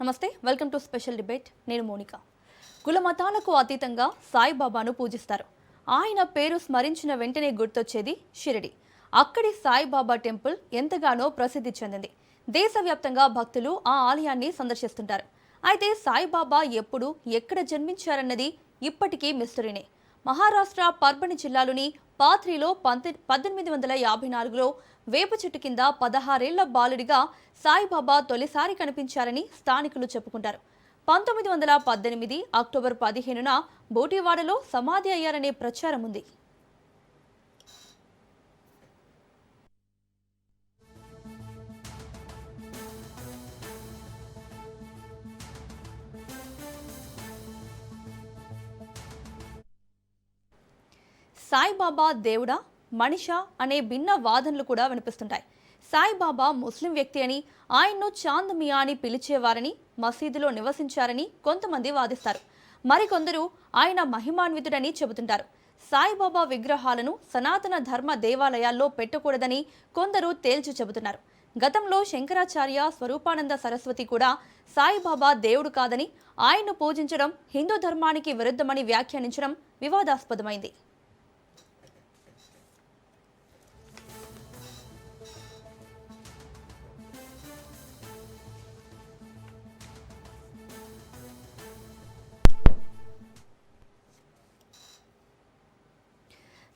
నమస్తే, welcome to special debate. నేను Monica. కుల మతాలకు అతీతంగా సాయిబాబాను పూజిస్తారు. ఆయన పేరు స్మరించిన వెంటనే గుర్తొచ్చేది షిరిడి. అక్కడి సాయిబాబా టెంపుల్ ఎంతగానో ప్రసిద్ధి చెందింది. దేశవ్యాప్తంగా భక్తులు ఆ ఆలయాన్ని సందర్శిస్తుంటారు. అయితే సాయిబాబా ఎప్పుడు ఎక్కడ జన్మించారన్నది ఇప్పటికీ మిస్టరీనే. మహారాష్ట్ర పర్బని జిల్లాలోని పాత్రిలో 1854లో వేప చెట్టు కింద 16 ఏళ్ల బాలుడిగా సాయిబాబా తొలిసారి కనిపించారని స్థానికులు చెప్పుకుంటారు. 1918 అక్టోబర్ 15న బోటివాడలో సమాధి అయ్యారనే ప్రచారం ఉంది. సాయిబాబా దేవుడా, మనిషా అనే భిన్న వాదనలు కూడా వినిపిస్తుంటాయి. సాయిబాబా ముస్లిం వ్యక్తి అని, ఆయన్ను చాంద్ మియా అని పిలిచేవారని, మసీదులో నివసించారని కొంతమంది వాదిస్తారు. మరికొందరు ఆయన మహిమాన్వితుడని చెబుతుంటారు. సాయిబాబా విగ్రహాలను సనాతన ధర్మ దేవాలయాల్లో పెట్టకూడదని కొందరు తేల్చి చెబుతున్నారు. గతంలో శంకరాచార్య, స్వరూపానంద సరస్వతి కూడా సాయిబాబా దేవుడు కాదని, ఆయన్ను పూజించడం హిందూ ధర్మానికి విరుద్ధమని వ్యాఖ్యానించడం వివాదాస్పదమైంది.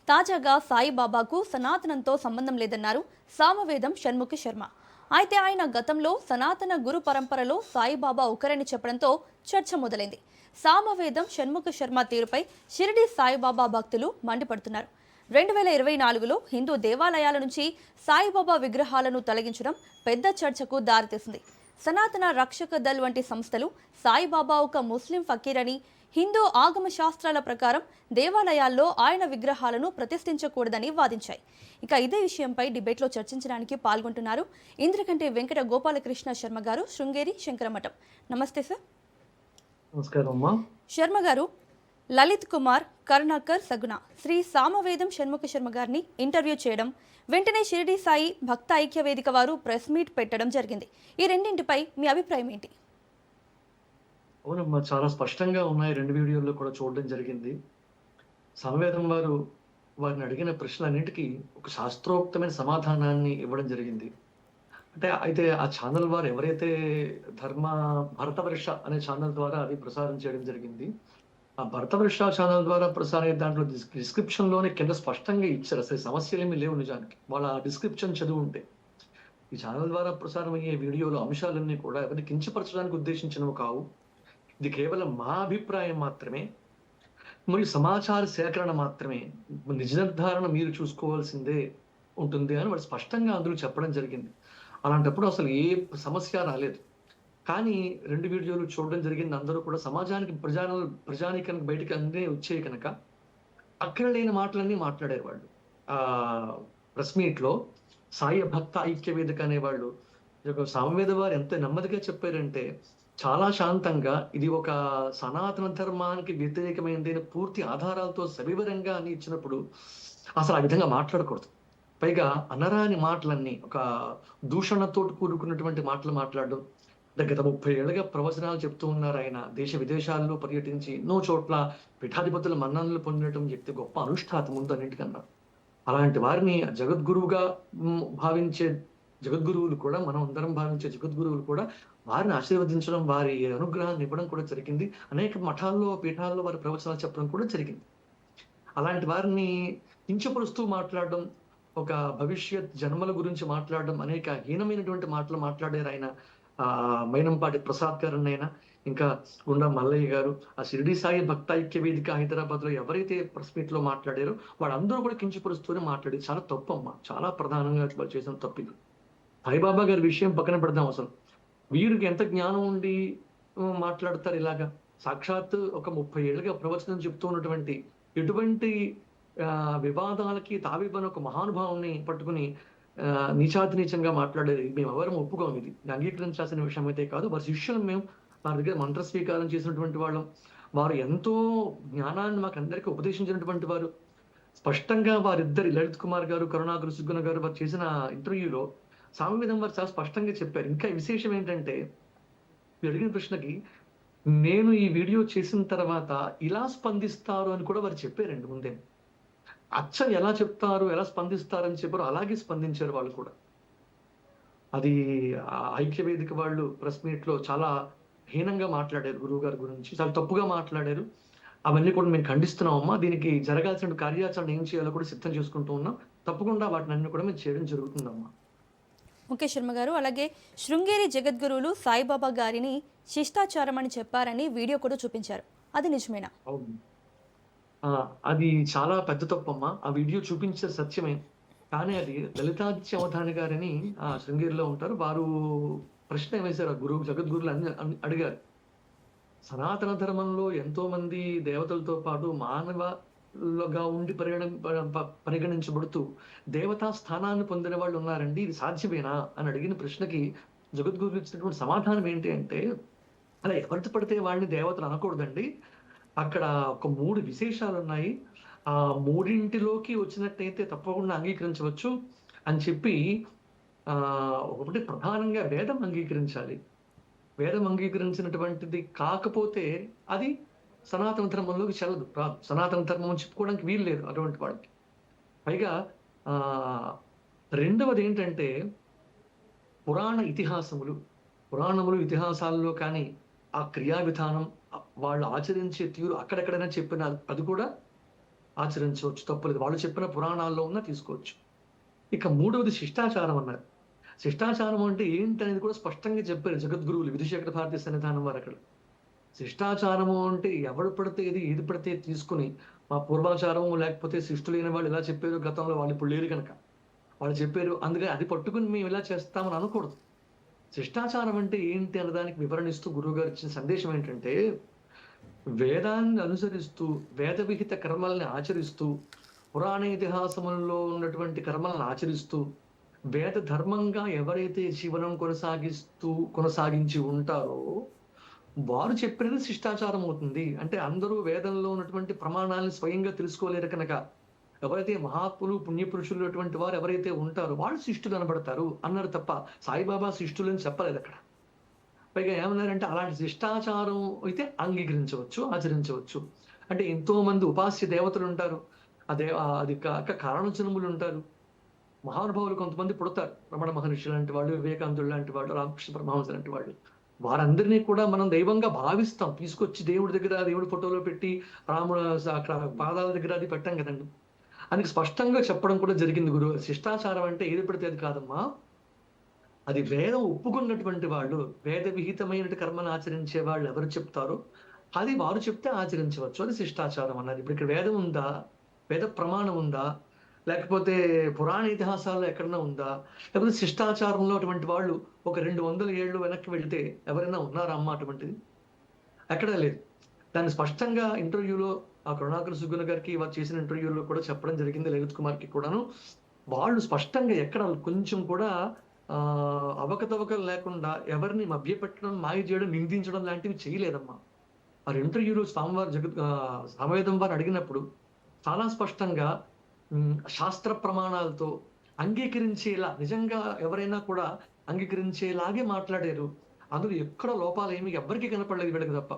తాజాగా సాయిబాబాకు సనాతనంతో సంబంధం లేదన్నారు సామవేదం షణ్ముఖ శర్మ. అయితే ఆయన గతంలో సనాతన గురు పరంపరలో సాయిబాబా ఒకరని చెప్పడంతో చర్చ మొదలైంది. సామవేదం షణ్ముఖ శర్మ తీరుపై షిరిడి సాయిబాబా భక్తులు మండిపడుతున్నారు. 2024లో హిందూ దేవాలయాల నుంచి సాయిబాబా విగ్రహాలను తొలగించడం పెద్ద చర్చకు దారితీసింది. సనాతన రక్షక దళ్ వంటి సంస్థలు సాయిబాబా ఒక ముస్లిం ఫకీర్ అని, హిందూ ఆగమ శాస్త్రాల ప్రకారం దేవాలయాల్లో ఆయన విగ్రహాలను ప్రతిష్ఠించకూడదని వాదించాయి. ఇక ఇదే విషయంపై డిబేట్లో చర్చించడానికి పాల్గొంటున్నారు ఇంద్రకంటి వెంకట గోపాలకృష్ణ శర్మ గారు, శృంగేరి శంకరమఠం. నమస్తే సార్. నమస్కారం. శర్మ గారు, లలిత్ కుమార్, కరుణాకర్ సగుణ శ్రీ సామవేదం షణ్ముఖ శర్మ గారిని ఇంటర్వ్యూ చేయడం, వెంటనే షిరిడి సాయి భక్త ఐక్య వేదిక వారు ప్రెస్ మీట్ పెట్టడం జరిగింది. ఈ రెండింటిపై మీ అభిప్రాయం ఏంటి? అవునమ్మా, చాలా స్పష్టంగా ఉన్నాయి. 2 వీడియోల్లో కూడా చూడడం జరిగింది. సమవేదం వారు వారిని అడిగిన ప్రశ్నలన్నింటికీ ఒక శాస్త్రోక్తమైన సమాధానాన్ని ఇవ్వడం జరిగింది. అయితే ఆ ఛానల్ వారు ఎవరైతే భరతవర్ష అనే ఛానల్ ద్వారా అది ప్రసారం చేయడం జరిగింది. ఆ భరతవర్ష ఛానల్ ద్వారా ప్రసారం దాంట్లో డిస్క్రిప్షన్లోనే కింద స్పష్టంగా ఇచ్చారు. అసలు సమస్యలు ఏమీ లేవు. నిజానికి వాళ్ళ డిస్క్రిప్షన్ చదువు ఉంటే ఈ ఛానల్ ద్వారా ప్రసారం అయ్యే వీడియోలు అంశాలన్నీ కూడా ఎవరిని కించపరచడానికి ఉద్దేశించినవి కావు. ఇది కేవలం మా అభిప్రాయం మాత్రమే, మరియు సమాచార సేకరణ మాత్రమే. నిజ నిర్ధారణ మీరు చూసుకోవాల్సిందే ఉంటుంది అని వాడు స్పష్టంగా అందులో చెప్పడం జరిగింది. అలాంటప్పుడు అసలు ఏ సమస్య రాలేదు. కానీ 2 వీడియోలు చూడడం జరిగింది. అందరూ కూడా సమాజానికి ప్రజానికానికి బయటికి అన్నీ వచ్చాయి కనుక అక్కడ లేని మాటలన్నీ మాట్లాడారు వాళ్ళు. ప్రెస్ మీట్లో సాయి భక్త ఐక్య వేదిక అనేవాళ్ళు సామవేద వారు ఎంత నెమ్మదిగా చెప్పారంటే, చాలా శాంతంగా ఇది ఒక సనాతన ధర్మానికి వ్యతిరేకమైనది పూర్తి ఆధారాలతో సవివరంగా అని ఇచ్చినప్పుడు అసలు ఆ విధంగా మాట్లాడకూడదు. పైగా అనరాని మాటలన్నీ, ఒక దూషణతో కూడుకున్నటువంటి మాటలు మాట్లాడడం. గత 30 ఏళ్ళుగా ప్రవచనాలు చెప్తూ ఉన్నారు ఆయన. దేశ విదేశాల్లో పర్యటించి ఎన్నో చోట్ల పీఠాధిపతుల మన్ననలు పొందడం చెప్తే గొప్ప అనుష్ఠాత ముందు అన్నింటికన్నా. అలాంటి వారిని జగద్గురువుగా భావించే జగద్గురువులు కూడా, మనం అందరం భావించే జగద్గురువులు కూడా వారిని ఆశీర్వదించడం, వారి అనుగ్రహాన్ని ఇవ్వడం కూడా జరిగింది. అనేక మఠాల్లో, పీఠాల్లో వారి ప్రవచనాలు చెప్పడం కూడా జరిగింది. అలాంటి వారిని కించపరుస్తూ మాట్లాడడం, ఒక భవిష్యత్ జన్మల గురించి మాట్లాడడం, అనేక హీనమైనటువంటి మాటలు మాట్లాడారు ఆయన. మైనంపాటి ప్రసాద్ గారు అయినా, ఇంకా గుండా మల్లయ్య గారు, ఆ షిరిడి సాయి భక్త ఐక్య వేదిక హైదరాబాద్ లో ఎవరైతే ప్రెస్ మీట్ లో మాట్లాడారో వాళ్ళందరూ కూడా కించపరుస్తూనే మాట్లాడేది చాలా తప్పమ్మా. చాలా ప్రధానంగా చేసిన తప్పిది. సాయిబాబా గారి విషయం పక్కన పెడదాం. అసలు వీరికి ఎంత జ్ఞానం ఉండి మాట్లాడతారు ఇలాగా? సాక్షాత్ ఒక 30 ఏళ్ళుగా ప్రవచనం చెప్తూ ఉన్నటువంటి, ఎటువంటి వివాదాలకి తావివ్వని ఒక మహానుభావుని పట్టుకుని నీచాతి నీచంగా మాట్లాడేది మేము ఎవరం ఒప్పుకోం. ఇది అంగీకరించాల్సిన విషయం అయితే కాదు. వారి శిష్యులు మేము, వారి దగ్గర మంత్ర స్వీకారం చేసినటువంటి వాళ్ళం. వారు ఎంతో జ్ఞానాన్ని మాకు అందరికీ ఉపదేశించినటువంటి వారు. స్పష్టంగా వారిద్దరి, లలిత్ కుమార్ గారు, కరుణాకర్ సుగ్గుణ గారు వారు చేసిన ఇంటర్వ్యూలో సామవేదం వారు చాలా స్పష్టంగా చెప్పారు. ఇంకా విశేషం ఏంటంటే, మీరు అడిగిన ప్రశ్నకి నేను ఈ వీడియో చేసిన తర్వాత ఇలా స్పందిస్తారు అని కూడా వారు చెప్పారండి ముందే. ఎలా చెప్తారు, ఎలా స్పందిస్తారని చెప్పారో అలాగే స్పందించారు వాళ్ళు కూడా. అది ఐక్య వేదిక వాళ్ళు ప్రెస్ మీట్‌లో చాలా హీనంగా మాట్లాడారు గురువుగారి గురించి. చాలా తప్పుగా మాట్లాడారు. అవన్నీ కూడా మేము ఖండిస్తున్నామమ్మా. దీనికి జరగాల్సిన కార్యాచరణ ఏం చేయాలో కూడా సిద్ధం చేసుకుంటూ ఉన్నాం. తప్పకుండా వాటినన్నీ కూడా మేము చేయడం జరుగుతుందమ్మా. ఓకే శర్మ గారు, అలాగే శృంగేరి జగద్గురువులు సాయిబాబా గారిని శిష్టాచారం అని చెప్పారని వీడియో కూడా చూపించారు. అది నిజమేనా? అవును. ఆ! అది చాలా పెద్ద తప్పమ్మా. ఆ వీడియో చూపించేది సత్యమే. కానీ అది లలితాదిత్య అవధాని గారని శృంగేరిలో ఉంటారు. వారు ప్రశ్న వేశారు. ఆ గురువు జగద్గురులు అడిగారు. సనాతన ధర్మంలో ఎంతోమంది దేవతలతో పాటు మానవలుగా ఉండి పరిగణించబడుతూ దేవతా స్థానాన్ని పొందిన వాళ్ళు ఉన్నారండి. ఇది సాధ్యమేనా? అని అడిగిన ప్రశ్నకి జగద్గురు ఇచ్చినటువంటి సమాధానం ఏంటి అంటే, అలా ఎవరితో పడితే వాళ్ళని దేవతలు అనకూడదండి. అక్కడ ఒక 3 విశేషాలున్నాయి. ఆ మూడింటిలోకి వచ్చినట్టయితే తప్పకుండా అంగీకరించవచ్చు అని చెప్పి ఒకటి ప్రధానంగా వేదం అంగీకరించాలి. వేదం అంగీకరించినటువంటిది కాకపోతే అది సనాతన ధర్మంలోకి చెల్లదు. రాదు. సనాతన ధర్మం చెప్పుకోవడానికి వీలు లేదు అటువంటి వాళ్ళకి. పైగా రెండవదేంటంటే పురాణములు, ఇతిహాసాల్లో కానీ ఆ క్రియా విధానం వాళ్ళు ఆచరించే తీరు అక్కడెక్కడైనా చెప్పిన అది కూడా ఆచరించవచ్చు. తప్పులేదు. వాళ్ళు చెప్పిన పురాణాల్లో ఉన్న తీసుకోవచ్చు. ఇక మూడవది శిష్టాచారం అన్నారు. శిష్టాచారం అంటే ఏంటనేది కూడా స్పష్టంగా చెప్పారు జగద్గురువులు విధుశేఖర భారతీ సన్నిధానం వారు అక్కడ. శిష్టాచారము అంటే ఎవడు పడితే ఏది పడితే తీసుకుని మా పూర్వాచారం లేకపోతే శిష్టులైన వాళ్ళు ఇలా చెప్పారు గతంలో, వాళ్ళు ఇప్పుడు లేరు కనుక వాళ్ళు చెప్పారు అందుకని అది పట్టుకుని మేము ఇలా చేస్తామని అనకూడదు. శిష్టాచారం అంటే ఏంటి అన్నదానికి వివరణిస్తూ గురువు గారు ఇచ్చిన సందేశం ఏంటంటే, వేదాన్ని అనుసరిస్తూ వేద విహిత కర్మల్ని ఆచరిస్తూ పురాణ ఇతిహాసములలో ఉన్నటువంటి కర్మలను ఆచరిస్తూ వేద ధర్మంగా ఎవరైతే జీవనం కొనసాగించి ఉంటారో వారు చెప్పినది శిష్టాచారం అవుతుంది. అంటే అందరూ వేదంలో ఉన్నటువంటి ప్రమాణాలను స్వయంగా తెలుసుకోలేరు కనుక ఎవరైతే మహాత్ములు పుణ్యపురుషులు అటువంటి వారు ఎవరైతే ఉంటారో వాళ్ళు శిష్టులు అనబడతారు అన్నారు తప్ప సాయిబాబా శిష్టులు అని చెప్పలేదు అక్కడ. పైగా ఏమన్నారంటే అలాంటి శిష్టాచారం అయితే అంగీకరించవచ్చు, ఆచరించవచ్చు. అంటే ఎంతో మంది ఉపాస్య దేవతలు ఉంటారు. అది కాక కారణజన్ములు ఉంటారు. మహానుభావులు కొంతమంది పుడతారు. రమణ మహర్షి లాంటి వాళ్ళు, వివేకానందుడు లాంటి వాళ్ళు, రామకృష్ణ పరమహంస లాంటి వాళ్ళు. వారందరినీ కూడా మనం దైవంగా భావిస్తాం. తీసుకొచ్చి దేవుడి దగ్గర దేవుడి ఫోటోలో పెట్టి రాముడు అక్కడ పాదాల దగ్గర అది పెట్టాం కదండి. అందుకు స్పష్టంగా చెప్పడం కూడా జరిగింది గురువు. శిష్టాచారం అంటే ఏది పడితే అది కాదమ్మా. అది వేదం ఒప్పుకున్నటువంటి వాళ్ళు, వేద విహితమైన కర్మను ఆచరించే వాళ్ళు ఎవరు చెప్తారో అది వారు చెప్తే ఆచరించవచ్చు. అది శిష్టాచారం అన్నది. ఇప్పుడు ఇక్కడ వేదం ఉందా, వేద ప్రమాణం ఉందా, లేకపోతే పురాణ ఇతిహాసాల్లో ఎక్కడన్నా ఉందా, లేకపోతే శిష్టాచారంలో అటువంటి వాళ్ళు ఒక 200 ఏళ్ళు వెనక్కి వెళ్తే ఎవరైనా ఉన్నారా అమ్మ అటువంటిది? ఎక్కడా లేదు. దాన్ని స్పష్టంగా ఇంటర్వ్యూలో ఆ కరుణాకర్ సుగ్గుల గారికి వారు చేసిన ఇంటర్వ్యూలో కూడా చెప్పడం జరిగింది, లలిత్ కుమార్కి కూడాను. వాళ్ళు స్పష్టంగా ఎక్కడ కొంచెం కూడా అవకతవకలు లేకుండా ఎవరిని మభ్యపెట్టడం, మాయ చేయడం, నిందించడం లాంటివి చేయలేదమ్మా. వారి ఇంటర్వ్యూలో సామవేదం వారు అడిగినప్పుడు చాలా స్పష్టంగా శాస్త్ర ప్రమాణాలతో అంగీకరించేలా, నిజంగా ఎవరైనా కూడా అంగీకరించేలాగే మాట్లాడారు. అందులో ఎక్కడ లోపాలు ఏమి ఎవ్వరికీ కనపడలేదు వీళ్ళకి తప్ప.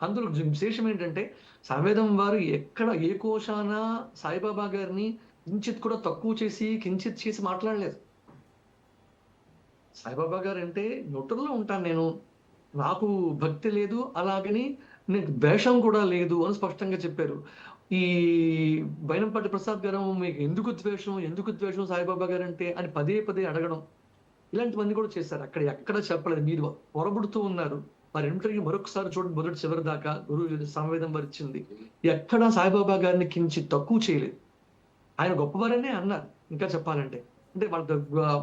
అందులో విశేషం ఏంటంటే సామవేదం వారు ఎక్కడ ఏ కోశాన సాయిబాబా గారిని కించిత్ కూడా తక్కువ చేసి కించిత్ చేసి మాట్లాడలేదు. సాయిబాబా గారు అంటే న్యూట్రల్లో ఉంటాను నేను, నాకు భక్తి లేదు, అలాగని నీకు ద్వేషం కూడా లేదు అని స్పష్టంగా చెప్పారు. ఈ బైనంపాటి ప్రసాద్ గారు మీకు ఎందుకు ద్వేషం సాయిబాబా గారు అంటే అని పదే పదే అడగడం, ఇలాంటివన్నీ కూడా చేశారు. అక్కడ ఎక్కడ చెప్పలేదు. మీరు పొరబడుతూ ఉన్నారు. వారి ఇంటర్వ్యూ మరొకసారి చూడండి, మొదటి చివరి దాకా గురువు సంవేదం వారు ఇచ్చింది. ఎక్కడా సాయిబాబా గారిని కించి తక్కువ చేయలేదు. ఆయన గొప్పవారనే అన్నారు. ఇంకా చెప్పాలంటే అంటే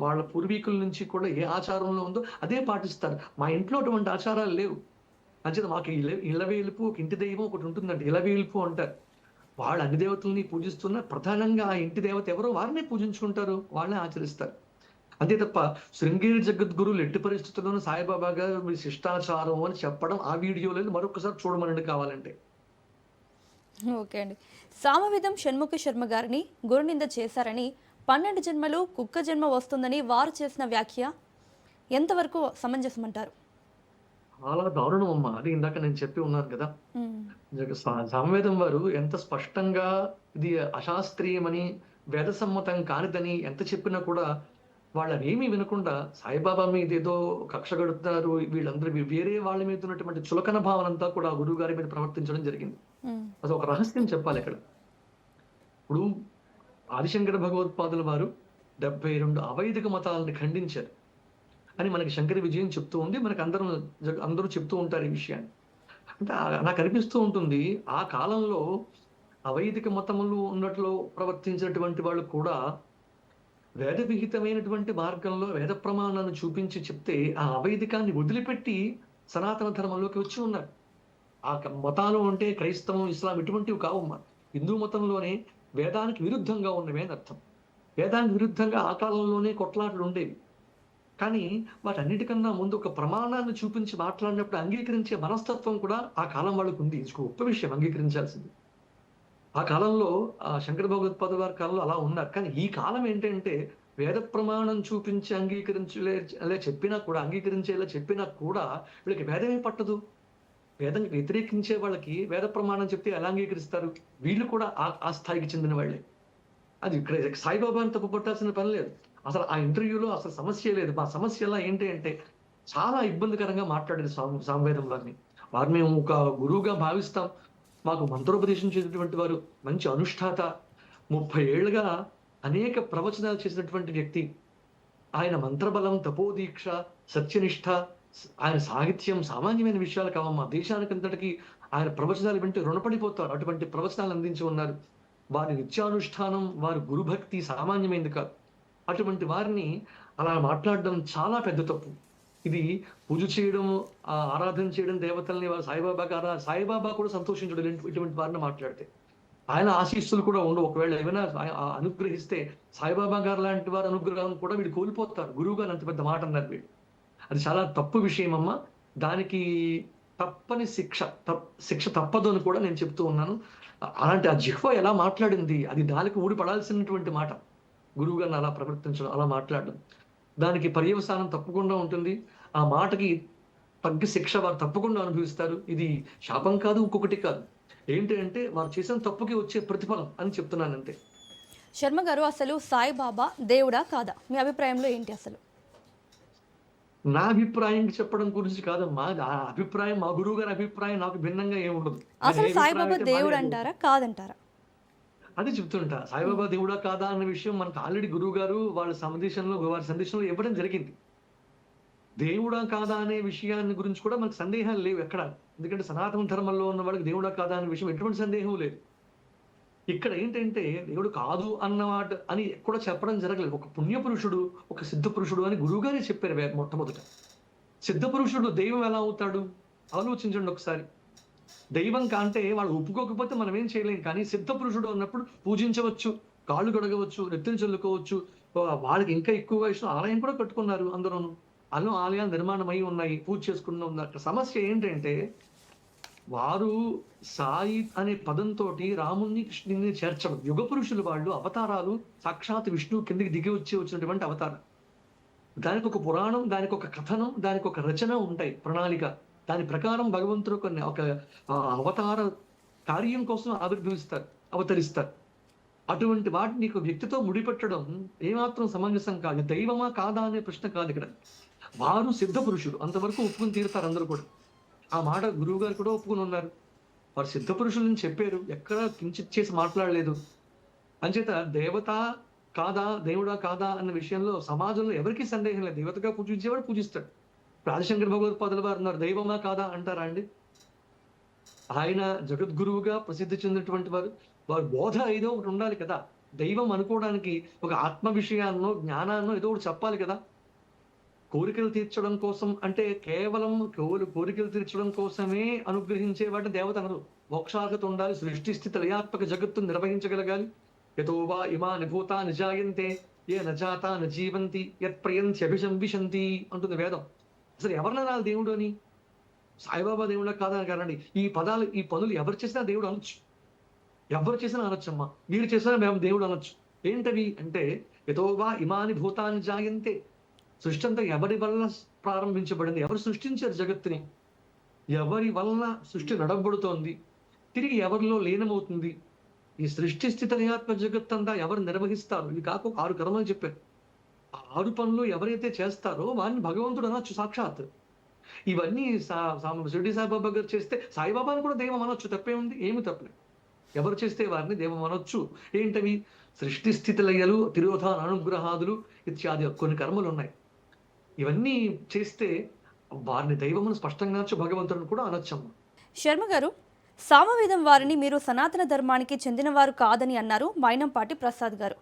వాళ్ళ పూర్వీకుల నుంచి కూడా ఏ ఆచారంలో ఉందో అదే పాటిస్తారు. మా ఇంట్లో అటువంటి ఆచారాలు లేవు. అంచేత మాకు ఇలవేలుపు ఒక ఇంటి దైవం ఒకటి ఉంటుందంటే ఇలవేలుపు అంటారు. వాళ్ళు అన్ని దేవతల్ని పూజిస్తున్న ప్రధానంగా ఆ ఇంటి దేవత ఎవరో వారినే పూజించుకుంటారు, వాళ్ళనే ఆచరిస్తారు. అంతే తప్ప శృంగేరి జగద్గురువులు ఎట్టి పరిస్థితుల్లోనూ సాయిబాబా గారు మీ శిష్టాచారం అని చెప్పడం ఆ వీడియోలో మరొకసారి చూడమనండి కావాలంటే. ఓకే అండి. సామవేదం షణ్ముఖ శర్మ గారిని గురునింద చేశారని 12 జన్మలు కుక్క జన్మ వస్తుందని వారు చేసిన వ్యాఖ్య ఎంతవరకు సమంజసమంటారు? చాలా దారుణం అమ్మా. అది ఇందాక నేను చెప్పి ఉన్నాను కదా! హ్మ్. సామవేదం వారు ఎంత స్పష్టంగా ఇది అశాస్త్రీయమని, వేద సమ్మతం కానిదని ఎంత చెప్పినా కూడా వాళ్ళవేమీ వినకుండా సాయిబాబా మీదేదో కక్ష కడుతున్నారు. వీళ్ళందరూ వేరే వాళ్ళ మీద ఉన్నటువంటి చులకన భావనంతా కూడా ఆ గురువుగారి మీద ప్రవర్తించడం జరిగింది. హ్మ్. అదొక రహస్యం చెప్పాలిక్కడ. ఇప్పుడు ఆదిశంకర భగవత్పాదుల వారు 72 అవైదిక మతాలను ఖండించారు అని మనకి శంకర విజయం చెప్తూ ఉంది. మనకు అందరూ చెప్తూ ఉంటారు ఈ విషయాన్ని. అంటే నాకు అనిపిస్తూ ఉంటుంది. ఆ కాలంలో అవైదిక మతములు ఉన్నట్లు ప్రవర్తించినటువంటి వాళ్ళు కూడా వేద విహితమైనటువంటి మార్గంలో వేద ప్రమాణాన్ని చూపించి చెప్తే ఆ అవైదికాన్ని వదిలిపెట్టి సనాతన ధర్మంలోకి వచ్చి ఉన్నారు. మతాలు అంటే క్రైస్తవం, ఇస్లాం ఇటువంటివి కావమ్మా. హిందూ మతంలోనే వేదానికి విరుద్ధంగా ఉన్నవే అని అర్థం. వేదానికి విరుద్ధంగా ఆ కాలంలోనే కొట్లాటలు ఉండేవి. కానీ వాటన్నిటికన్నా ముందు ఒక ప్రమాణాన్ని చూపించి మాట్లాడినప్పుడు అంగీకరించే మనస్తత్వం కూడా ఆ కాలం వాళ్ళకు ఉంది. ఇది గొప్ప విషయం అంగీకరించాల్సింది. ఆ కాలంలో శంకర భగవత్పాదుల వారి కాలంలో అలా ఉన్నారు. కానీ ఈ కాలం ఏంటంటే వేద ప్రమాణం చూపించి అంగీకరించేలా చెప్పినా కూడా వీళ్ళకి వేదమే పట్టదు. వేదానికి వ్యతిరేకించే వాళ్ళకి వేద ప్రమాణం చెప్తే ఎలా అంగీకరిస్తారు? వీళ్ళు కూడా ఆ స్థాయికి చెందిన వాళ్ళే. అది ఇక్కడ సాయిబాబాని తప్పు పట్టాల్సిన పని లేదు. అసలు ఆ ఇంటర్వ్యూలో అసలు సమస్యే లేదు. మా సమస్య ఎలా ఏంటి అంటే చాలా ఇబ్బందికరంగా మాట్లాడారు సామవేదం వారిని. వారిని మేము ఒక గురువుగా భావిస్తాం. మాకు మంత్రోపదేశం చేసినటువంటి వారు, మంచి అనుష్ఠాత, 30 ఏళ్లుగా అనేక ప్రవచనాలు చేసినటువంటి వ్యక్తి. ఆయన మంత్రబలం, తపోదీక్ష, సత్యనిష్ట, ఆయన సాహిత్యం సామాన్యమైన విషయాలు కావమ్మా. దేశానికంతటికి ఆయన ప్రవచనాలు వింటే రుణపడిపోతారు. అటువంటి ప్రవచనాలు అందించి ఉన్నారు. వారి నిత్యానుష్ఠానం, వారి గురుభక్తి సామాన్యమైనది కాదు. అటువంటి వారిని అలా మాట్లాడడం చాలా పెద్ద తప్పు. ఇది పూజ చేయడం, ఆరాధన చేయడం దేవతల్ని సాయిబాబా కూడా సంతోషించడు ఇటువంటి వారిని మాట్లాడితే. ఆయన ఆశీస్సులు కూడా ఉండవు. ఒకవేళ ఏమైనా అనుగ్రహిస్తే సాయిబాబా గారు లాంటి వారి అనుగ్రహం కూడా వీడు కోల్పోతారు. గురువు గారు అంత పెద్ద మాట అన్నారు వీడు. అది చాలా తప్పు విషయం అమ్మా. దానికి తప్పని శిక్ష తప్పదు అని కూడా నేను చెప్తూ ఉన్నాను. అలాంటి ఆ జిహ్వ ఎలా మాట్లాడింది, అది దానికి ఊడిపడాల్సినటువంటి మాట. గురువు గారిని అలా ప్రవర్తించడం, అలా మాట్లాడడం, దానికి పర్యవసానం తప్పకుండా ఉంటుంది. ఆ మాటకి తగ్గ శిక్ష వారు తప్పకుండా అనుభవిస్తారు. ఇది శాపం కాదు, ఇంకొకటి కాదు. ఏంటి అంటే వారు చేసిన తప్పుకి వచ్చే ప్రతిఫలం అని చెప్తున్నాను అంతే. శర్మ గారు, అసలు సాయిబాబా దేవుడా కాదా? మీ అభిప్రాయంలో ఏంటి అసలు? నా అభిప్రాయం చెప్పడం గురించి కాదమ్మా. ఆ అభిప్రాయం, మా గురువు గారి అభిప్రాయం నాకు భిన్నంగా ఏముండదు. అసలు సాయిబాబా దేవుడు అంటారా కాదంటారా? అది చెప్తుంటా. సాయిబాబా దేవుడా కాదా అన్న విషయం మనకు ఆల్రెడీ గురువు గారు వారి సందేశంలో ఇవ్వడం జరిగింది. దేవుడా కాదా అనే విషయాన్ని గురించి కూడా మనకు సందేహాలు లేవు ఎక్కడ. ఎందుకంటే సనాతన ధర్మంలో ఉన్న వాళ్ళకి దేవుడా కాదా అనే విషయం ఎటువంటి సందేహం లేదు. ఇక్కడ ఏంటంటే దేవుడు కాదు అన్నమాట అని కూడా చెప్పడం జరగలేదు. ఒక పుణ్య పురుషుడు, ఒక సిద్ధ పురుషుడు అని గురువుగారే చెప్పారు మొట్టమొదట. సిద్ధ పురుషుడు దైవం ఎలా అవుతాడు ఆలోచించండి ఒకసారి. దైవం కంటే వాడు ఒప్పుకోకపోతే మనం ఏం చేయలేం. కానీ సిద్ధ పురుషుడు అన్నప్పుడు పూజించవచ్చు, కాళ్ళు గడగవచ్చు, నెత్తిని చల్లుకోవచ్చు. వాళ్ళకి ఇంకా ఎక్కువ వయసు ఆలయం కూడా కట్టుకున్నారు. అందరూను ఆలయాలు నిర్మాణం అయి ఉన్నాయి, పూజ చేసుకున్న ఉన్నారు. అక్కడ సమస్య ఏంటంటే వారు సాయి అనే పదంతో రాముణ్ణి, కృష్ణుని చేర్చడం. యుగ పురుషులు వాళ్ళు, అవతారాలు సాక్షాత్ విష్ణువు కిందికి దిగి వచ్చినటువంటి అవతారం. దానికి ఒక పురాణం, దానికి ఒక కథనం, దానికి ఒక రచన ఉంటాయి, ప్రణాళిక. దాని ప్రకారం భగవంతుడు ఒక అవతార కార్యం కోసం అవతరిస్తారు. అటువంటి వాటిని నీకు వ్యక్తితో ముడిపెట్టడం ఏమాత్రం సమంజసం కాదు. దైవమా కాదా అనే ప్రశ్న కాదు ఇక్కడ. వారు సిద్ధ పురుషులు, అంతవరకు ఒప్పుకుని తీరుతారు అందరూ కూడా. ఆ మాట గురువు గారు కూడా ఒప్పుకుని ఉన్నారు. వారు సిద్ధ పురుషులని చెప్పారు, ఎక్కడ కించిత్ చేసి మాట్లాడలేదు. అంచేత దేవత కాదా, దేవుడా కాదా అన్న విషయంలో సమాజంలో ఎవరికీ సందేహం లేదు. దేవతగా పూజించేవాడు పూజిస్తాడు. ఆదిశంకర భగవత్పాదుల వారు ఉన్నారు, దైవమా కాదా అంటారా అండి? ఆయన జగద్గురువుగా ప్రసిద్ధి చెందినటువంటి వారి బోధ ఏదో ఒకటి ఉండాలి కదా. దైవం అనుకోవడానికి ఒక ఆత్మ విషయాన్నో, జ్ఞానాన్నో ఏదో ఒకటి చెప్పాలి కదా. కోరికలు తీర్చడం కోసం అంటే కేవలం కోరికలు తీర్చడం కోసమే అనుగ్రహించే వాటి దేవత అనరు. మోక్షార్హత ఉండాలి, సృష్టి స్థితి లయాత్మక జగత్తును నిర్వహించగలగాలి. యతో వా ఇమాని భూతాని జాయంతే ఏ నజాతా నజీవంతి యత్ ప్రయంతి అభిశంవిశంతి అంటుంది వేదం. అసలు ఎవరినన్నా దేవుడు అని? సాయిబాబా దేవుడా కాదని కాదండి. ఈ పనులు ఎవరు చేసినా దేవుడు అనొచ్చు. ఎవరు చేసినా అనొచ్చమ్మా. మీరు చేసినా మేము దేవుడు అనొచ్చు. ఏంటవి అంటే యతో వా ఇమాని భూతాని జాయంతే. సృష్టి అంతా ఎవరి వల్ల ప్రారంభించబడింది? ఎవరు సృష్టించారు జగత్తుని? ఎవరి వలన సృష్టి నడవబడుతోంది, తిరిగి ఎవరిలో లీనమవుతుంది, ఈ సృష్టి స్థితి లయాత్మ జగత్తంతా ఎవరు నిర్వహిస్తారు, ఇది కాక ఒక 6 కర్మలు చెప్పారు. ఆ 6 పనులు ఎవరైతే చేస్తారో వారిని భగవంతుడు అనొచ్చు సాక్షాత్. ఇవన్నీ షిరిడి సాయిబాబా గారు చేస్తే సాయిబాబాను కూడా దైవం అనొచ్చు, తప్పే ఉంది, ఏమి తప్పలేదు. ఎవరు చేస్తే వారిని దైవం అనొచ్చు. ఏంటవి? సృష్టి స్థితి లయలు, తిరోధాన అనుగ్రహాదులు ఇత్యాది కొన్ని కర్మలు ఉన్నాయి. ఇవన్నీ చేస్తే వారిని దైవమును స్పష్టంగా అనొచ్చు, భగవంతుడిని కూడా అనొచ్చమ్మ. శర్మ గారు, సామవేదం వారిని మీరు సనాతన ధర్మానికి చెందినవారు కాదని అన్నారు మైనంపాటి ప్రసాద్ గారు.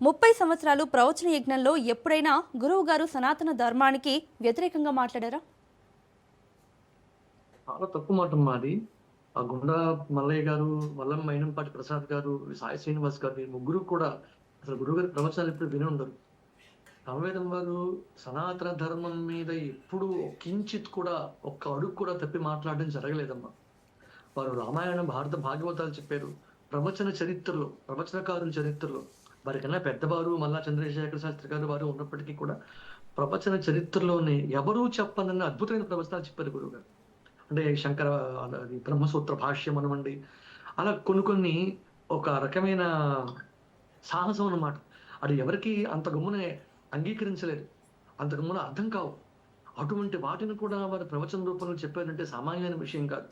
30 సంవత్సరాలు ప్రవచన యజ్ఞంలో ఎప్పుడైనా గురువు గారు సనాతన ధర్మానికి వ్యతిరేకంగా మాట్లాడారా? చాలా తక్కువ మాట మాది. ఆ గుండా మల్లయ్య గారు, మల్లం మైనంపాటి ప్రసాద్ గారు, సాయి శ్రీనివాస్ గారు, ఈ ముగ్గురు కూడా అసలు గురువు గారి ప్రవచనాలు ఎప్పుడు విని ఉండరు. సామవేదం వారు సనాతన ధర్మం మీద ఎప్పుడు కించిత్ కూడా ఒక్క అడుగు కూడా తప్పి మాట్లాడడం జరగలేదమ్మా. వారు రామాయణం, భారత భాగవతాలు చెప్పారు. ప్రవచన చరిత్రలో, ప్రవచనకారుల చరిత్రలో వారికన్నా పెద్దవారు మల్లా చంద్రశేఖర శాస్త్రి గారు వారు ఉన్నప్పటికీ కూడా ప్రవచన చరిత్రలోనే ఎవరూ చెప్పనన్న అద్భుతమైన ప్రవచనాలు చెప్పారు గురువు గారు. అంటే శంకర అది బ్రహ్మసూత్ర భాష్యం అనమండి, అలా కొన్ని ఒక రకమైన సాహసం అన్నమాట. అది ఎవరికి అంత గమ్మునే అంగీకరించలేదు, అంత గమ్మున అర్థం కావు. అటువంటి వాటిని కూడా వారి ప్రవచన రూపంలో చెప్పారంటే సామాన్యమైన విషయం కాదు.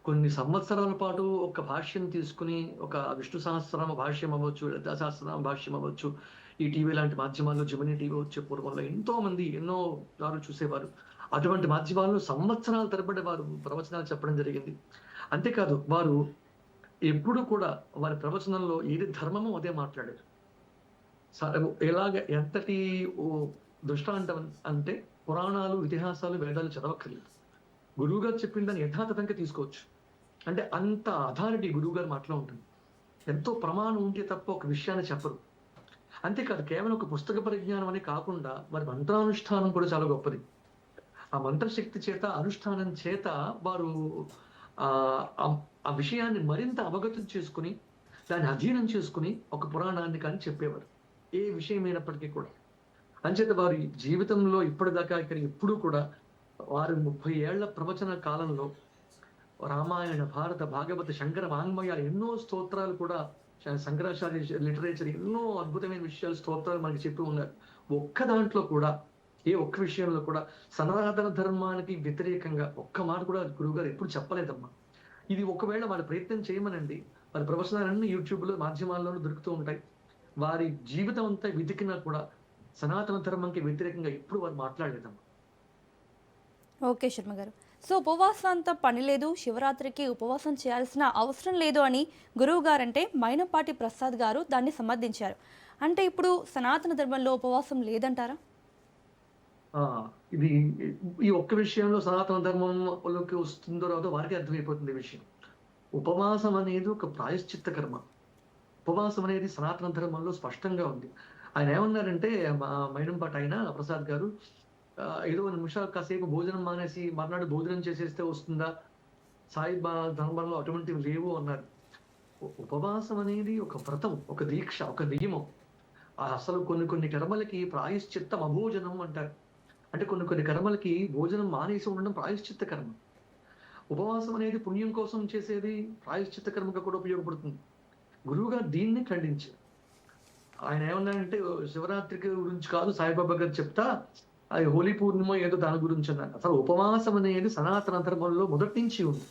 కొన్ని సంవత్సరాల పాటు ఒక భాష్యం తీసుకుని, ఒక విష్ణు సహస్రనామ భాష్యం అవ్వచ్చు, లలితా సహస్రనామ భాష్యం అవ్వచ్చు, ఈ టీవీ లాంటి మాధ్యమాల్లో, జమినీ టీవీ వచ్చే పూర్వంలో ఎంతో మంది ఎన్నో సార్లు చూసేవారు. అటువంటి మాధ్యమాల్లో సంవత్సరాల తరబడి వారు ప్రవచనాలు చెప్పడం జరిగింది. అంతేకాదు వారు ఎప్పుడు కూడా వారి ప్రవచనంలో ఏది ధర్మమో అదే మాట్లాడారు. ఎలాగ ఎంతటి దృష్టాంతం అంటే పురాణాలు, ఇతిహాసాలు, వేదాలు చదవక్కర్లేదు. గురువు గారు చెప్పిన దాన్ని యథాతథంగా తీసుకోవచ్చు. అంటే అంత అథారిటీ గురువు గారి మాటలో ఉంటుంది. ఎంతో ప్రమాణం ఉంటే తప్ప ఒక విషయాన్ని చెప్పరు. అంతేకాదు కేవలం ఒక పుస్తక పరిజ్ఞానం అనే కాకుండా వారి మంత్రానుష్ఠానం కూడా చాలా గొప్పది. ఆ మంత్రశక్తి చేత, అనుష్ఠానం చేత వారు ఆ విషయాన్ని మరింత అవగతం చేసుకుని, దాన్ని అధీనం చేసుకుని ఒక పురాణాన్ని కానీ చెప్పేవారు, ఏ విషయమైనప్పటికీ కూడా. అంచేత వారి జీవితంలో ఇప్పటిదాకా ఇక్కడ ఎప్పుడూ కూడా వారు 30 ఏళ్ల ప్రవచన కాలంలో రామాయణ, భారత, భాగవత, శంకర వాంగ్మయాలు, ఎన్నో స్తోత్రాలు కూడా, శంకరాచార్య లిటరేచర్ ఎన్నో అద్భుతమైన విషయాలు, స్తోత్రాలు మనకి చెప్పి ఉన్నారు. ఒక్క దాంట్లో కూడా, ఏ ఒక్క విషయంలో కూడా సనాతన ధర్మానికి వ్యతిరేకంగా ఒక్క మాట కూడా గురువు గారు ఎప్పుడు చెప్పలేదమ్మా. ఇది ఒకవేళ వారి ప్రయత్నం చేయమనండి, వారి ప్రవచనాలన్నీ యూట్యూబ్లో, మాధ్యమాల్లోనూ దొరుకుతూ ఉంటాయి. వారి జీవితం అంతా వెతికినా కూడా సనాతన ధర్మంకి వ్యతిరేకంగా ఎప్పుడు వారు మాట్లాడలేదమ్మా. ఓకే శర్మ గారు. సో ఉపవాసంతో పని లేదు, శివరాత్రికి ఉపవాసం చేయాల్సిన అవసరం లేదు అని గురువు గారంటే మైనంపాటి ప్రసాద్ గారు దాన్ని సమర్థించారు. అంటే ఇప్పుడు సనాతన ధర్మంలో ఉపవాసం లేదంటారా? ఇది ఈ ఒక్క విషయంలో సనాతన ధర్మంలోకి వస్తుందో రాదో వారికి అర్థమైపోతుంది ఈ విషయం. ఉపవాసం అనేది ఒక ప్రాయశ్చిత్త కర్మ. ఉపవాసం అనేది సనాతన ధర్మంలో స్పష్టంగా ఉంది. ఆయన ఏమన్నారంటే, మా మైనంపాటి ఆయన ప్రసాద్ గారు, ఏదో నిమిషాలు కాసేపు భోజనం మానేసి మర్నాడు భోజనం చేసేస్తే వస్తుందా, సాయిబా ధర్మంలో అటువంటివి లేవు అన్నారు. ఉపవాసం అనేది ఒక వ్రతం, ఒక దీక్ష, ఒక నియమం. అసలు కొన్ని కర్మలకి ప్రాయశ్చిత్తం అభోజనం అంటారు. అంటే కొన్ని కర్మలకి భోజనం మానేసి ఉండడం ప్రాయశ్చిత్త కర్మ. ఉపవాసం అనేది పుణ్యం కోసం చేసేది, ప్రాయశ్చిత్త కర్మగా కూడా ఉపయోగపడుతుంది. గురువుగారు దీన్ని ఖండించారు. ఆయన ఏమన్నారంటే, శివరాత్రికి గురించి కాదు సాయిబాబా గారు చెప్తా, అది హోలీ పూర్ణిమ ఏదో దాని గురించి అన్నారు. అసలు ఉపవాసం అనేది సనాతన ధర్మంలో మొదటి నుంచి ఉంది.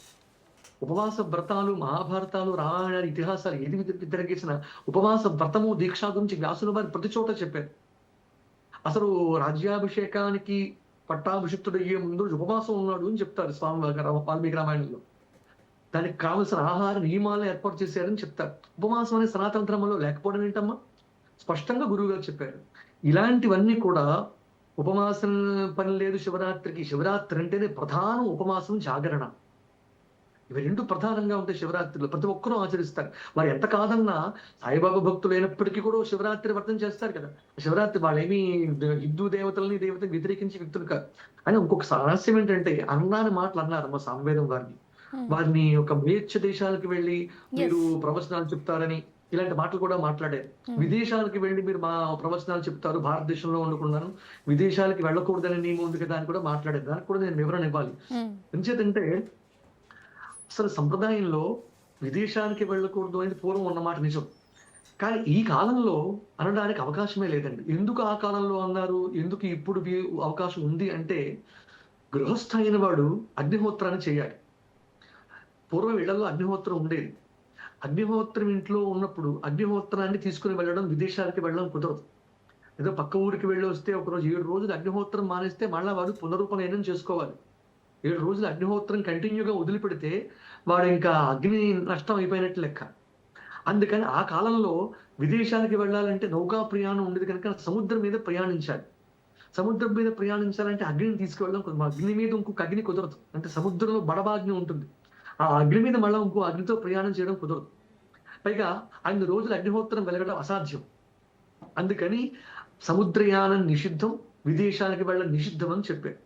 ఉపవాస వ్రతాలు, మహాభారతాలు, రామాయణ ఇతిహాసాలు ఏది తిరగేసిన ఉపవాస వ్రతము, దీక్ష గురించి వ్యాసుల వారి ప్రతి చోట చెప్పారు. అసలు రాజ్యాభిషేకానికి పట్టాభిషిక్తుడు అయ్యే ముందు ఉపవాసం ఉన్నాడు అని చెప్తారు స్వామి వాల్మీకి రామాయణంలో. దానికి కావలసిన ఆహార నియమాలను ఏర్పాటు చేశారని చెప్తారు. ఉపవాసం అనేది సనాతన ధర్మంలో లేకపోవడం ఏంటమ్మా? స్పష్టంగా గురువు గారు చెప్పారు. ఇలాంటివన్నీ కూడా ఉపవాసం పని లేదు శివరాత్రికి. శివరాత్రి అంటేనే ప్రధానం ఉపవాసం, జాగరణ. ఇవి రెండు ప్రధానంగా ఉంటాయి శివరాత్రిలో. ప్రతి ఒక్కరూ ఆచరిస్తారు. మరి ఎంత కాదన్నా సాయిబాబా భక్తులు అయినప్పటికీ కూడా శివరాత్రి వ్రతం చేస్తారు కదా. శివరాత్రి వాళ్ళేమీ హిందూ దేవతల్ని వ్యతిరేకించే వ్యక్తులు కాదు. అని ఇంకొక రహస్యం ఏంటంటే, అన్నాని మాటలు అన్నారు మా సామవేదం వారిని. వారిని ఒక మేచ్ఛ దేశాలకు వెళ్ళి మీరు ప్రవచనాలు చెప్తారని, ఇలాంటి మాటలు కూడా మాట్లాడారు. ఉమ్, విదేశాలకు వెళ్ళి మీరు మా ప్రవచనాలు చెప్తారు, భారతదేశంలో ఉండకున్నాను, విదేశాలకు వెళ్ళకూడదని నియమం ఉంది కదా అని కూడా మాట్లాడారు. దానికి కూడా నేను వివరణ ఇవ్వాలి. ఉమ్, ఎంచేతంటే అసలు సంప్రదాయంలో విదేశానికి వెళ్ళకూడదు అనేది పూర్వం ఉన్నమాట నిజం. కానీ ఈ కాలంలో అనడానికి అవకాశమే లేదండి. ఎందుకు ఆ కాలంలో అన్నారు, ఎందుకు ఇప్పుడు అవకాశం ఉంది అంటే, గృహస్థ అయిన వాడు అగ్నిహోత్రాన్ని చేయాలి. పూర్వం ఇళ్లలో అగ్నిహోత్రం ఉండేది. అగ్నిహోత్రం ఇంట్లో ఉన్నప్పుడు అగ్నిహోత్రాన్ని తీసుకుని వెళ్ళడం, విదేశాలకి వెళ్ళడం కుదరదు. ఏదో పక్క ఊరికి వెళ్ళి వస్తే ఒకరోజు 7 రోజులు అగ్నిహోత్రం మానేస్తే మళ్ళా వాడు పునరూపనయనం చేసుకోవాలి. 7 రోజులు అగ్నిహోత్రం కంటిన్యూగా వదిలిపెడితే వాడు ఇంకా అగ్ని నష్టం అయిపోయినట్టు లెక్క. అందుకని ఆ కాలంలో విదేశాలకు వెళ్ళాలంటే నౌకా ప్రయాణం ఉండేది కనుక సముద్రం మీద ప్రయాణించాలి. సముద్రం మీద ప్రయాణించాలంటే అగ్నిని తీసుకువెళ్ళడం కుదరదు. అగ్ని మీద ఇంకొక అగ్ని కుదరదు. అంటే సముద్రంలో బడబాగ్ని ఉంటుంది. ఆ అగ్ని మీద మళ్ళీ ఇంకో అగ్నితో ప్రయాణం చేయడం కుదరదు. పైగా 5 రోజులు అగ్నిహోత్రం వెలగడం అసాధ్యం. అందుకని సముద్రయానం నిషిద్ధం, విదేశాలకు వెళ్ళడం నిషిద్ధం అని చెప్పారు.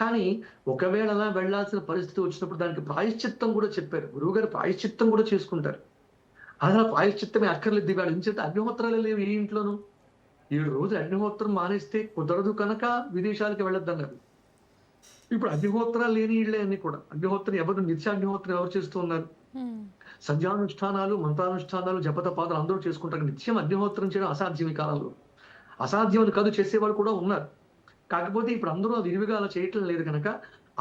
కానీ ఒకవేళ అలా వెళ్లాల్సిన పరిస్థితి వచ్చినప్పుడు దానికి ప్రాయశ్చిత్తం కూడా చెప్పారు. గురువుగారు ప్రాయశ్చిత్తం కూడా చేసుకుంటారు. అసలు ప్రాయశ్చిత్తమే అక్కర్లేదు. ఇవాళ ఇంచేత అగ్నిహోత్రాలే లేవు ఏ ఇంట్లోనూ. 7 రోజులు అగ్నిహోత్రం మానేస్తే కుదరదు కనుక విదేశాలకు వెళ్ళొద్దు అన్నారు. ఇప్పుడు అగ్నిహోత్రాలు లేని ఇళ్లే అన్ని కూడా. అగ్నిహోత్రం ఎవరు, నిత్యాగ్నిహోత్రం ఎవరు చేస్తూ ఉన్నారు? ఉమ్, సంధ్యానుష్ఠానాలు, మంత్రానుష్ఠానాలు, జపతపాదాలు అందరూ చేసుకుంటారు. నిత్యం అగ్నిహోత్రం చేయడం అసాధ్యం ఈ కాలంలో. అసాధ్యం అని కాదు, చేసేవాళ్ళు కూడా ఉన్నారు. కాకపోతే ఇప్పుడు అందరూ విరివిగా అలా చేయటం లేదు కనుక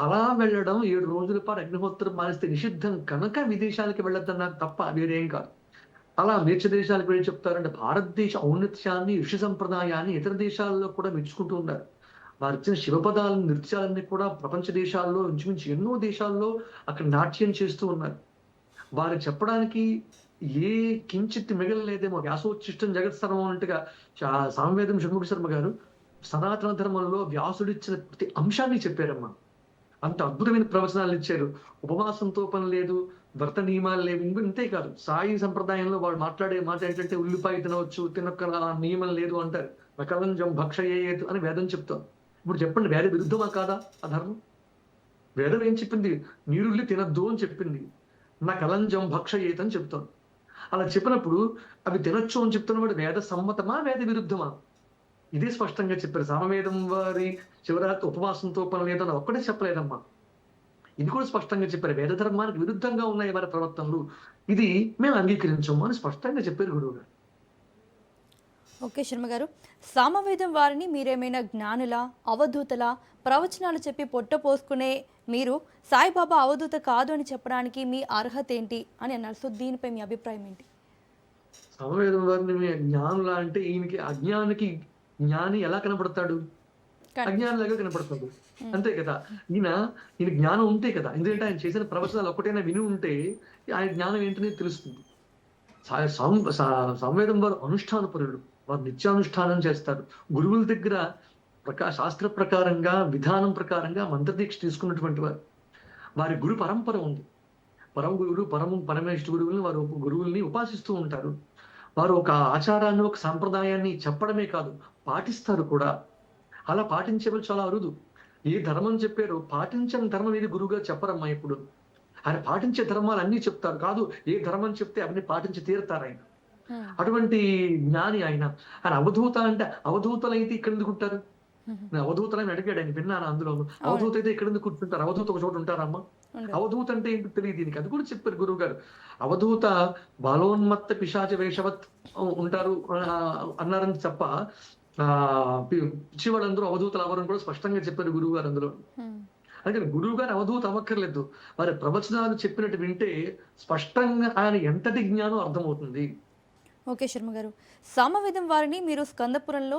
అలా వెళ్ళడం, 7 రోజుల పాటు అగ్నిహోత్రం మానేస్తే నిషిద్ధం కనుక విదేశాలకు వెళ్ళొద్దన్నారు తప్ప వేరేం కాదు. అలా మిగతా దేశాలకు వెళ్ళి చెప్తారంటే భారతదేశ ఔన్నత్యాన్ని, ఋషి సంప్రదాయాన్ని ఇతర దేశాల్లో కూడా మెచ్చుకుంటూ ఉన్నారు. వారు ఇచ్చిన శివపదాలను, నృత్యాలన్నీ కూడా ప్రపంచ దేశాల్లో ఇంచుమించు ఎన్నో దేశాల్లో అక్కడ నాట్యం చేస్తూ ఉన్నారు. వారు చెప్పడానికి ఏ కించిత్ మిగలలేదేమో. వ్యాసోచ్ఛిష్టం జగత్ సర్వం అన్నట్టుగా సామవేదం షణ్ముఖ శర్మ గారు సనాతన ధర్మంలో వ్యాసుడిచ్చిన ప్రతి అంశాన్ని చెప్పారమ్మా. అంత అద్భుతమైన ప్రవచనాలు ఇచ్చారు. ఉపవాసంతో పని లేదు, వ్రత నియమాలు లేవు. ఇంతే కాదు, సాయి సంప్రదాయంలో వాళ్ళు మాట్లాడే మాట ఏంటంటే ఉల్లిపాయ తినవచ్చు, తినొక్క నియమం లేదు అంటారు. నకలంజం భక్షయేత్ అని వేదం చెప్తాం. ఇప్పుడు చెప్పండి, వేద విరుద్ధమా కాదా ఆ ధర్మం? వేదం ఏం చెప్పింది? నీరుల్లి తినద్దు అని చెప్పింది. నకలంజం భక్షయేత్ అని చెప్తాం. అలా చెప్పినప్పుడు అవి తినొచ్చు అని చెప్తున్నవాడు వేద సమ్మతమా, వేద విరుద్ధమా? ఇదే స్పష్టంగా చెప్పారు. సామవేదం వారి శివరాత్రి ఉపవాసంతో పని లేదని ఒక్కటే చెప్పలేదమ్మా. ఇది కూడా స్పష్టంగా చెప్పారు. వేద ధర్మానికి విరుద్ధంగా ఉన్నాయి వారి ప్రవర్తనలు, ఇది మేము అంగీకరించము అని స్పష్టంగా చెప్పారు గురువు గారు. ఓకే శర్మ గారు, సామవేదం వారిని మీరేమైనా జ్ఞానుల, అవధూతల, ప్రవచనాలు చెప్పి పొట్ట పోసుకునే మీరు సాయిబాబా అవధూత కాదు అని చెప్పడానికి మీ అర్హత ఏంటి అని అన్నారు. సో దీనిపై మీ అభిప్రాయం ఏంటి? సామవేదం వారిని జ్ఞానులా అంటే ఈయనకి అజ్ఞానికి జ్ఞాని ఎలా కనపడతాడు? అజ్ఞానిలాగా కనపడతాడు. అంతే కదా. ఈయన జ్ఞానం ఉంటే కదా. ఎందుకంటే ఆయన చేసిన ప్రవచనాలు ఒక్కటైనా విని ఉంటే ఆయన జ్ఞానం ఏంటనే తెలుస్తుంది. సంవేదం వారు అనుష్ఠాన పరులు. వారు నిత్యానుష్ఠానం చేస్తారు. గురువుల దగ్గర శాస్త్ర ప్రకారంగా, విధానం ప్రకారంగా మంత్రదీక్ష తీసుకున్నటువంటి వారు. వారి గురు పరంపర ఉంది. పరమ గురువులు, పరమేశ్వర గురువుల్ని, వారు గురువుల్ని ఉపాసిస్తూ ఉంటారు. వారు ఒక ఆచారాన్ని, ఒక సాంప్రదాయాన్ని చెప్పడమే కాదు, పాటిస్తారు కూడా. అలా పాటించే వాళ్ళు చాలా అరుదు. ఏ ధర్మం చెప్పారో పాటించని ధర్మం ఇది గురువుగా చెప్పరమ్మా. ఇప్పుడు ఆయన పాటించే ధర్మాలు అన్ని చెప్తారు. కాదు, ఏ ధర్మం చెప్తే అవన్నీ పాటించి తీరుతారు ఆయన. అటువంటి జ్ఞాని ఆయన. ఆయన అవధూత అంటే, అవధూతలు అయితే ఇక్కడ ఎందుకు ఉంటారు? అవధూతలని అడిగాడు ఆయన, విన్నాను అందులోను. అవధూత అయితే ఇక్కడ ఎందుకు కూర్చుంటారు? అవధూత ఒక చోట ఉంటారమ్మా? అవధూత అంటే ఏంటో తెలియదు దీనికి. అది కూడా చెప్పారు గురువు గారు. అవధూత బాలోన్మత్త పిశాచ వేషవత్ ఉంటారు అన్నారని తప్ప పిచ్చివాళ్ళందరూ అవధూతలు అవ్వరని కూడా స్పష్టంగా చెప్పారు గురువు గారు అందులో. అందుకని గురువు గారు అవధూత అవ్వక్కర్లేదు. వారి ప్రవచనాలు చెప్పినట్టు వింటే స్పష్టంగా ఆయన ఎంతటి జ్ఞానం అర్థమవుతుంది. ఓకే శర్మ గారు, సామవేదం వారిని మీరు స్కందపురంలో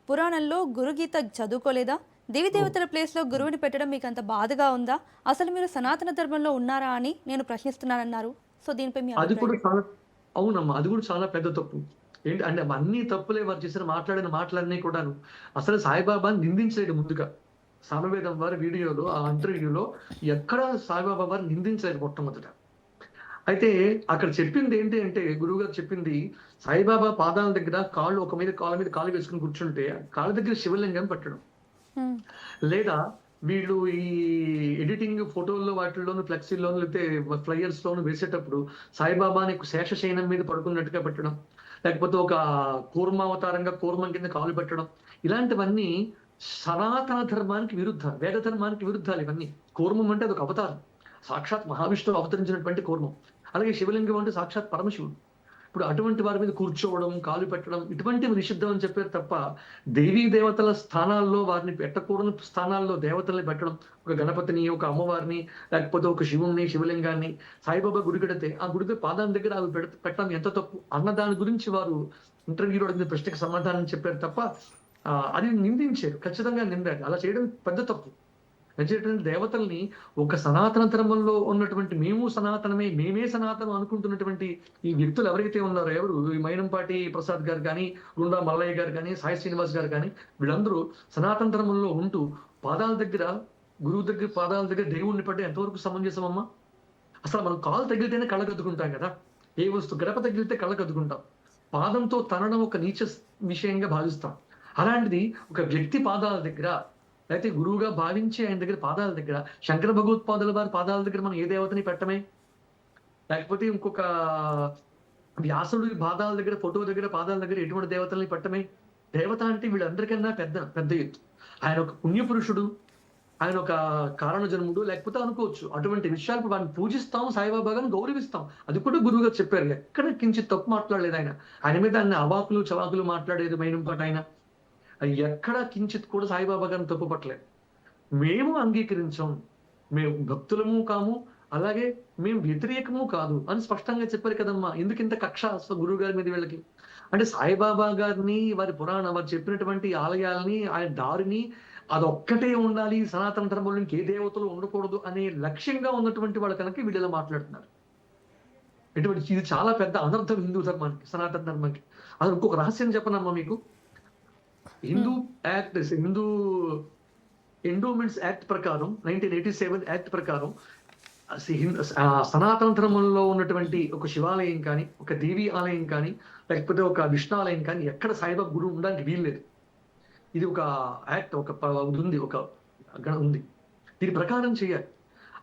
పురాణంలో గురుగీత చదువుకోలేదా? దేవతల ప్లేస్లో గురువుని పెట్టడం మీకు అంత బాధగా ఉందా? అసలు మీరు సనాతన ధర్మంలో ఉన్నారా అని నేను ప్రశ్నిస్తున్నానన్నారు. సో దీనిపై మీ అది కూడా చాలా, అవునమ్మా, అది కూడా చాలా పెద్ద తప్పు. ఏంటి అంటే అన్ని తప్పులే వారు చేసిన, మాట్లాడిన మాటలన్నీ కూడాను. అసలు సాయిబాబాని నిందించలేడు ముందుగా. సామవేదం వారి వీడియోలో, ఆ ఇంటర్వ్యూలో ఎక్కడ సాయిబాబా వారు నిందించలేదు మొట్టమొదట. అయితే అక్కడ చెప్పింది ఏంటి అంటే, గురువు గారు చెప్పింది, సాయిబాబా పాదాల దగ్గర కాళ్ళ మీద కాలు వేసుకుని కూర్చుంటే కాళ్ళ దగ్గర శివలింగం పెట్టడం, లేదా వీళ్ళు ఈ ఎడిటింగ్ ఫోటోల్లో వాటిల్లోను ఫ్లెక్సీల్లోను లేకపోతే ఫ్లయర్స్‌లోను వేసేటప్పుడు సాయిబాబాని శేషశయనం మీద పడుకున్నట్టుగా పెట్టడం. లేకపోతే ఒక కూర్మావతారంగా కూర్మం కింద కాలు పెట్టడం. ఇలాంటివన్నీ సనాతన ధర్మానికి విరుద్ధాలు. వేద ధర్మానికి విరుద్ధాలు ఇవన్నీ. కూర్మం అంటే అదొక అవతారం. సాక్షాత్ మహావిష్ణువు అవతరించినటువంటి కూర్మం. అలాగే శివలింగం అంటే సాక్షాత్ పరమశివుడు. ఇప్పుడు అటువంటి వారి మీద కూర్చోవడం, కాలు పెట్టడం ఇటువంటివి నిషిద్ధం అని చెప్పారు తప్ప, దేవీ దేవతల స్థానాల్లో వారిని పెట్టకూడని స్థానాల్లో దేవతల్ని పెట్టడం. ఒక గణపతిని, ఒక అమ్మవారిని, లేకపోతే ఒక శివుణ్ణి, శివలింగాన్ని సాయిబాబా గుడి కడితే ఆ గుడి పాదం దగ్గర అవి పెట్టడం ఎంత తప్పు అన్న దాని గురించి వారు ఇంటర్వ్యూలో అడిగిన ప్రశ్నకి సమాధానం చెప్పారు తప్ప అది నిందించారు. ఖచ్చితంగా నిందారు. అలా చేయడం పెద్ద తప్పు. నచ్చేటువంటి దేవతల్ని ఒక సనాతన ధర్మంలో ఉన్నటువంటి మేము సనాతనమే, మేమే సనాతనం అనుకుంటున్నటువంటి ఈ వ్యక్తులు ఎవరైతే ఉన్నారో ఈ మైనంపాటి ప్రసాద్ గారు కానీ, గుండా మల్లయ్య గారు కానీ, సాయి శ్రీనివాస్ గారు కానీ, వీళ్ళందరూ సనాతన ధర్మంలో ఉంటూ పాదాల దగ్గర, గురువు దగ్గర పాదాల దగ్గర దేవుణ్ణి పడ్డ ఎంతవరకు సమంజసమమ్మా? అసలు మనం కాలు తగిలితేనే కళ్ళకద్దుకుంటాం కదా. ఏ వస్తువు గడప తగిలితే కళ్ళకద్దుకుంటాం. పాదంతో తనడం ఒక నీచ విషయంగా భావిస్తాం. అలాంటిది ఒక వ్యక్తి పాదాల దగ్గర, లేకపోతే గురువుగా భావించి ఆయన దగ్గర పాదాల దగ్గర, శంకర భగవత్పాదుల వారి పాదాల దగ్గర మనం ఏ దేవతని పెట్టమే. లేకపోతే ఇంకొక వ్యాసుడు పాదాల దగ్గర, ఫోటో దగ్గర, పాదాల దగ్గర ఎటువంటి దేవతల్ని పెట్టమే. దేవత అంటే వీళ్ళందరికన్నా పెద్ద ఎత్తు. ఆయన ఒక పుణ్యపురుషుడు, ఆయన ఒక కారణ జన్ముడు లేకపోతే అనుకోవచ్చు. అటువంటి విషయాలు వారిని పూజిస్తాం, సాయిబాబా గారిని గౌరవిస్తాం. అది కూడా గురువు గారు చెప్పారు. ఎక్కడ కించిత్ తప్పు మాట్లాడలేదు ఆయన. ఆయన మీద ఆయన అవాకులు చవాకులు మాట్లాడేది మైనంపాటి ఆయన. ఎక్కడ కించిత్ కూడా సాయిబాబా గారిని తప్పు పట్టలేదు. మేము అంగీకరించాం, మేము భక్తులము కాము, అలాగే మేము వ్యతిరేకము కాదు అని స్పష్టంగా చెప్పారు కదమ్మా. ఎందుకు ఇంత కక్ష గురువు గారి మీద వీళ్ళకి? అంటే సాయిబాబా గారిని, వారి వారు చెప్పినటువంటి ఆలయాల్ని, ఆయన దారిని అదొక్కటే ఉండాలి, సనాతన ధర్మంలో ఇంకే దేవతలు ఉండకూడదు అనే లక్ష్యంగా ఉన్నటువంటి వాళ్ళు కనుక వీళ్ళు ఇలా మాట్లాడుతున్నారు. ఇది చాలా పెద్ద అనర్థం హిందూ ధర్మానికి, సనాతన ధర్మానికి. అది ఇంకొక రహస్యం చెప్పనమ్మా మీకు. Hindu act, Hindu endowments act ప్రకారం 1987 యాక్ట్ ప్రకారం సనాతన ధర్మంలో ఉన్నటువంటి ఒక శివాలయం కానీ, ఒక దేవి ఆలయం కానీ, లేకపోతే ఒక విష్ణు ఆలయం కానీ ఎక్కడ సాయిబాబా గురువు ఉండడానికి వీల్లేదు. ఇది ఒక యాక్ట్, ఉంది. దీని ప్రకారం చేయాలి.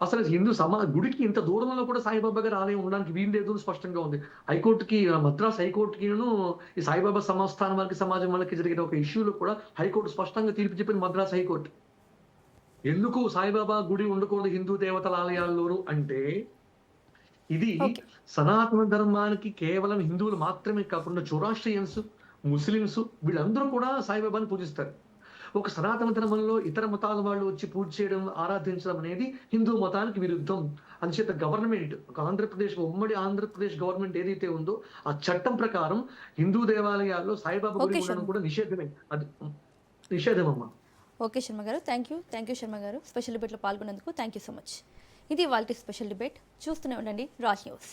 అసలు హిందూ గుడికి ఇంత దూరంలో కూడా సాయిబాబా గారి ఆలయం ఉండడానికి వీల్లేదు అని స్పష్టంగా ఉంది. హైకోర్టుకి, మద్రాస్ హైకోర్టుకిను ఈ సాయిబాబా సంస్థానం వారికి, సమాజం వాళ్ళకి జరిగిన ఒక ఇష్యూలో కూడా హైకోర్టు స్పష్టంగా తీర్పు చెప్పింది. మద్రాస్ హైకోర్టు ఎందుకు సాయిబాబా గుడి ఉండకూడదు హిందూ దేవతల ఆలయాల్లోనూ అంటే, ఇది సనాతన ధర్మానికి కేవలం హిందువులు మాత్రమే కాకుండా జొరాస్ట్రియన్స్, ముస్లిమ్స్ వీళ్ళందరూ కూడా సాయిబాబాని పూజిస్తారు. ఒక సనాతన ధర్మంలో ఇతర మతాల వాళ్ళు వచ్చి పూజ చేయడం, ఆరాధించడం అనేది హిందూ మతానికి విరుద్ధం. అందుచేత గవర్నమెంట్, ఒక ఉమ్మడి ఆంధ్రప్రదేశ్ గవర్నమెంట్ ఏదైతే ఉందో ఆ చట్టం ప్రకారం హిందూ దేవాలయాల్లో సాయిబాబా గుడి ఉండడం కూడా నిషేధమే. అది నిషేధమమ్మా. ఓకే శర్మ గారు, థ్యాంక్ యూ శర్మ గారు. స్పెషల్ డిబేట్లో పాల్గొన్నందుకు థ్యాంక్ యూ సో మచ్. ఇది వాళ్ళ స్పెషల్ డిబేట్. చూస్తూనే ఉండండి రాజ్ న్యూస్.